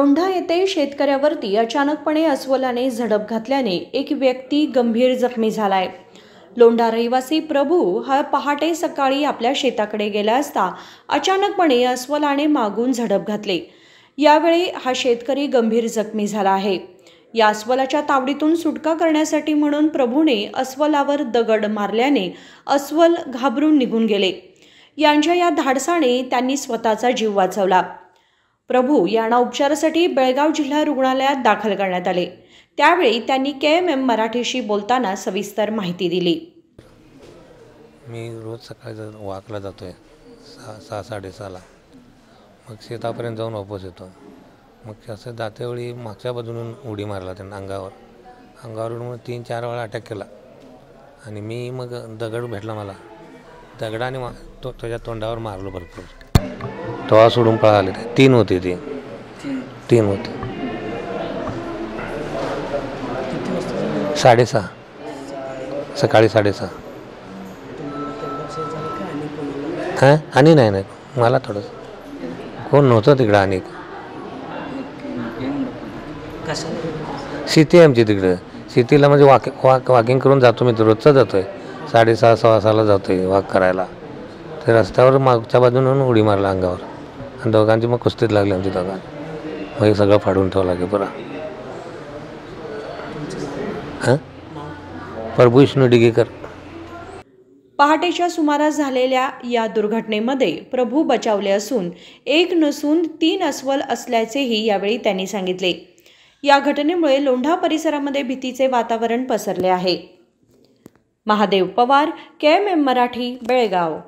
लोंढा येथे शेतकऱ्यावरती अचानकपणे अस्वलाने झडप घातल्याने एक व्यक्ती गंभीर जखमी झालाय। लोंढा रहिवासी प्रभू हा पहाटे सकाळी आपल्या शेताकडे गेला असता अचानकपणे अस्वलाने मागून झडप घातली। यावेळी हा शेतकरी गंभीर जखमी झाला आहे। या अस्वलाच्या तावडीतून सुटका करण्यासाठी म्हणून प्रभूने अस्वलावर दगड मारल्याने अस्वल घाबरून निघून गेले। यांच्या या धाडसाने त्यांनी स्वतःचा जीव वाचवला। प्रभू यांना उपचारासाठी बेळगाव जिल्हा रुग्णालयात दाखल करण्यात आले। त्यावेळी त्यांनी KMM मराठीशी बोलताना सविस्तर माहिती दिली। मी रोज सकाळी वॉकला जातोय 6:30ला, मग शेतापर्यंत जाऊन वापस येतो। मग असं जातेवेळी मागच्या बाजून उडी मारला त्यांना अंगावरून मग 3-4 वेळा अटॅक केला आणि मी मग दगड भेटला मला, दगडाने त्याच्या तोंडावर मारलो भरपूर। तेव्हा सोडून पळाले। 3 होते ते 3 होते। 6:30 सकाळी 6:30। हां आणि नाही मला थोडंसं कोण नव्हतं तिकडं। आणि शेती आहे आमची तिकडं। शेतीला म्हणजे वॉकिंग करून जातो मी, रोजचा जातोय 6:30-6:15ला जातोय वॉक करायला। तर रस्त्यावर मागच्या बाजून उडी मारला अंगावर आणि दोघांची मग कुस्तीत लागली आमची दोघांना। मग हे सगळं फाडून ठेवलं की पुरा। हां प्रभू विष्णू डिगेकर। पहाटेच्या सुमारास झालेल्या या दुर्घटनेमध्ये प्रभू बचावले असून एक नसून 3 अस्वल असल्याचेही यावेळी त्यांनी सांगितले। या घटनेमुळे लोंढा परिसरामध्ये भीतीचे वातावरण पसरले आहे। महादेव पवार, KMM मराठी, बेळगाव।